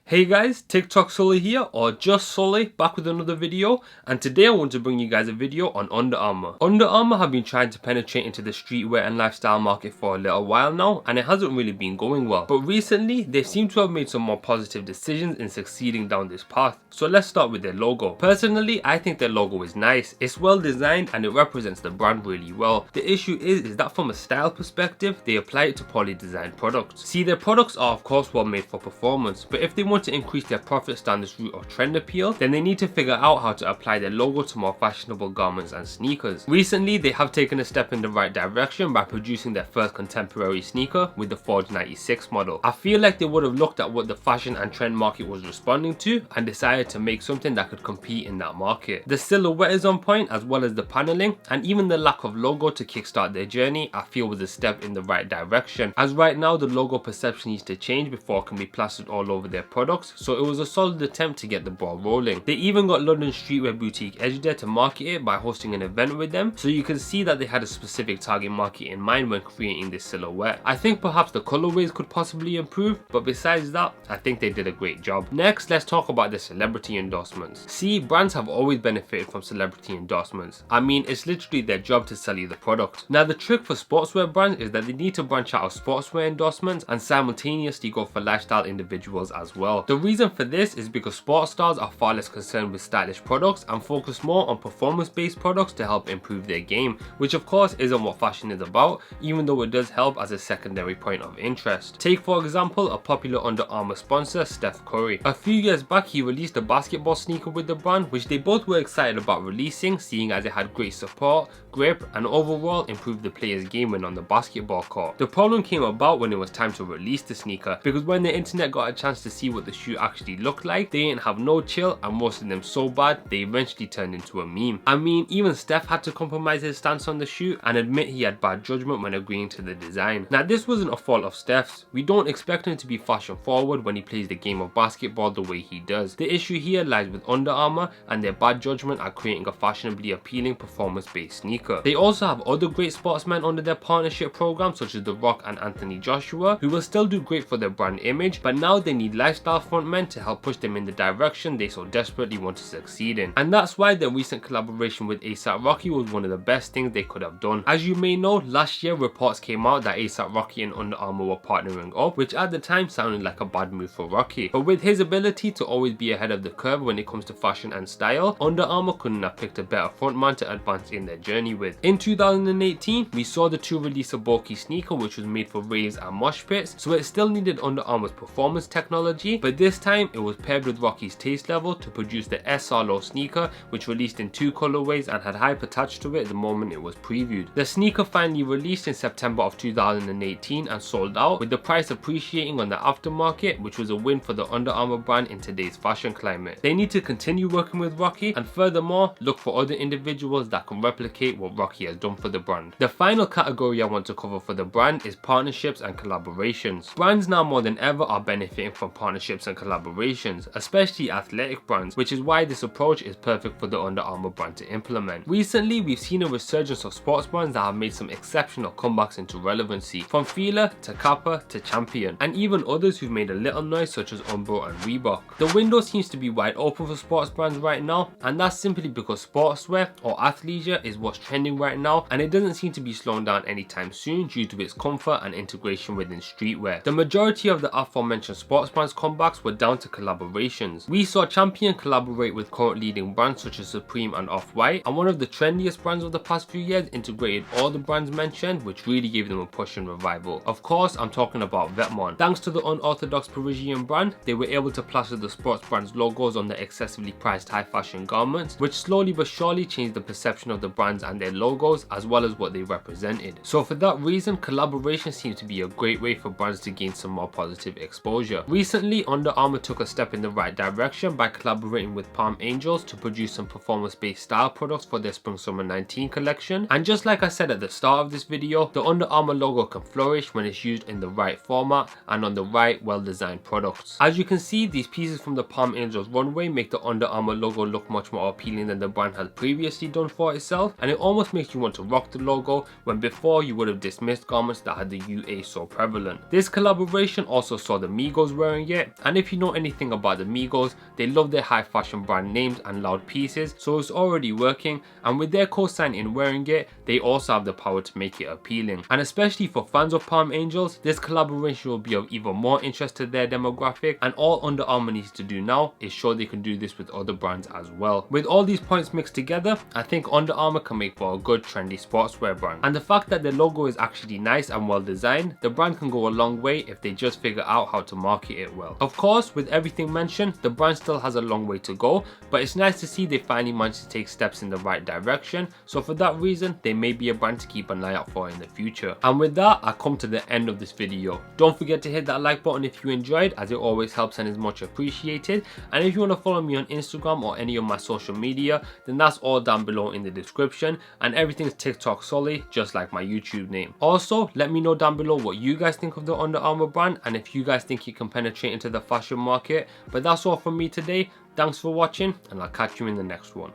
Hey guys, TikTok Sully here, or just Sully, back with another video, and today I want to bring you guys a video on Under Armour. Under Armour have been trying to penetrate into the streetwear and lifestyle market for a little while now, and it hasn't really been going well. But recently, they seem to have made some more positive decisions in succeeding down this path. So let's start with their logo. Personally, I think their logo is nice, it's well designed and it represents the brand really well. The issue is that from a style perspective, they apply it to poorly designed products. See, their products are of course well made for performance, but if they want to increase their profits down this route of trend appeal, then they need to figure out how to apply their logo to more fashionable garments and sneakers. Recently, they have taken a step in the right direction by producing their first contemporary sneaker with the Forge 96 model. I feel like they would have looked at what the fashion and trend market was responding to and decided to make something that could compete in that market. The silhouette is on point, as well as the paneling, and even the lack of logo to kickstart their journey I feel was a step in the right direction, as right now the logo perception needs to change before it can be plastered all over their products, so it was a solid attempt to get the ball rolling. They even got London streetwear boutique Ejder to market it by hosting an event with them, so you can see that they had a specific target market in mind when creating this silhouette. I think perhaps the colorways could possibly improve, but besides that, I think they did a great job. Next, let's talk about the celebrity endorsements. See, brands have always benefited from celebrity endorsements. I mean, it's literally their job to sell you the product. Now, the trick for sportswear brands is that they need to branch out of sportswear endorsements and simultaneously go for lifestyle individuals as well. The reason for this is because sports stars are far less concerned with stylish products and focus more on performance-based products to help improve their game, which of course isn't what fashion is about, even though it does help as a secondary point of interest. Take for example a popular Under Armour sponsor, Steph Curry. A few years back he released a basketball sneaker with the brand, which they both were excited about releasing, seeing as it had great support, grip, and overall improved the player's game when on the basketball court. The problem came about when it was time to release the sneaker, because when the internet got a chance to see what the shoe actually looked like, they didn't have no chill and roasted them so bad they eventually turned into a meme. I mean, even Steph had to compromise his stance on the shoe and admit he had bad judgment when agreeing to the design. Now, this wasn't a fault of Steph's. We don't expect him to be fashion forward when he plays the game of basketball the way he does. The issue here lies with Under Armour and their bad judgment at creating a fashionably appealing performance-based sneaker. They also have other great sportsmen under their partnership program, such as The Rock and Anthony Joshua, who will still do great for their brand image, but now they need lifestyle frontmen to help push them in the direction they so desperately want to succeed in. And that's why their recent collaboration with A$AP Rocky was one of the best things they could have done. As you may know, last year reports came out that A$AP Rocky and Under Armour were partnering up, which at the time sounded like a bad move for Rocky. But with his ability to always be ahead of the curve when it comes to fashion and style, Under Armour couldn't have picked a better frontman to advance in their journey with. In 2018, we saw the two release a bulky sneaker which was made for raves and mosh pits, so it still needed Under Armour's performance technology, but this time it was paired with Rocky's taste level to produce the SRLo sneaker, which released in two colorways and had hype attached to it the moment it was previewed. The sneaker finally released in September of 2018 and sold out, with the price appreciating on the aftermarket, which was a win for the Under Armour brand in today's fashion climate. They need to continue working with Rocky, and furthermore look for other individuals that can replicate what Rocky has done for the brand. The final category I want to cover for the brand is partnerships and collaborations. Brands now more than ever are benefiting from partnerships and collaborations, especially athletic brands, which is why this approach is perfect for the Under Armour brand to implement. Recently, we've seen a resurgence of sports brands that have made some exceptional comebacks into relevancy, from Fila to Kappa to Champion, and even others who've made a little noise such as Umbro and Reebok. The window seems to be wide open for sports brands right now, and that's simply because sportswear or athleisure is what's trending right now, and it doesn't seem to be slowing down anytime soon due to its comfort and integration within streetwear. The majority of the aforementioned sports brands comebacks were down to collaborations. We saw Champion collaborate with current leading brands such as Supreme and Off-White, and one of the trendiest brands of the past few years integrated all the brands mentioned, which really gave them a push and revival. Of course, I'm talking about Vetements. Thanks to the unorthodox Parisian brand, they were able to plaster the sports brand's logos on the excessively priced high fashion garments, which slowly but surely changed the perception of the brands and their logos, as well as what they represented. So for that reason, collaboration seems to be a great way for brands to gain some more positive exposure. Recently, Under Armour took a step in the right direction by collaborating with Palm Angels to produce some performance-based style products for their Spring Summer 19 collection. And just like I said at the start of this video, the Under Armour logo can flourish when it's used in the right format and on the right, well-designed products. As you can see, these pieces from the Palm Angels runway make the Under Armour logo look much more appealing than the brand had previously done for itself, and it almost makes you want to rock the logo when before you would have dismissed garments that had the UA so prevalent. This collaboration also saw the Migos wearing it, And if you know anything about the Migos, they love their high fashion brand names and loud pieces, so it's already working, and with their co-sign in wearing it, they also have the power to make it appealing. And especially for fans of Palm Angels, this collaboration will be of even more interest to their demographic, and all Under Armour needs to do now is show they can do this with other brands as well. With all these points mixed together, I think Under Armour can make for a good trendy sportswear brand. And the fact that the logo is actually nice and well designed, the brand can go a long way if they just figure out how to market it well. Of course, with everything mentioned, the brand still has a long way to go, but it's nice to see they finally managed to take steps in the right direction, so for that reason, they may be a brand to keep an eye out for in the future. And with that, I come to the end of this video. Don't forget to hit that like button if you enjoyed, as it always helps and is much appreciated. And if you want to follow me on Instagram or any of my social media, then that's all down below in the description, and everything's TikTok Sully, just like my YouTube name. Also, let me know down below what you guys think of the Under Armour brand, and if you guys think you can penetrate into the fashion market. But that's all from me today. Thanks for watching, and I'll catch you in the next one.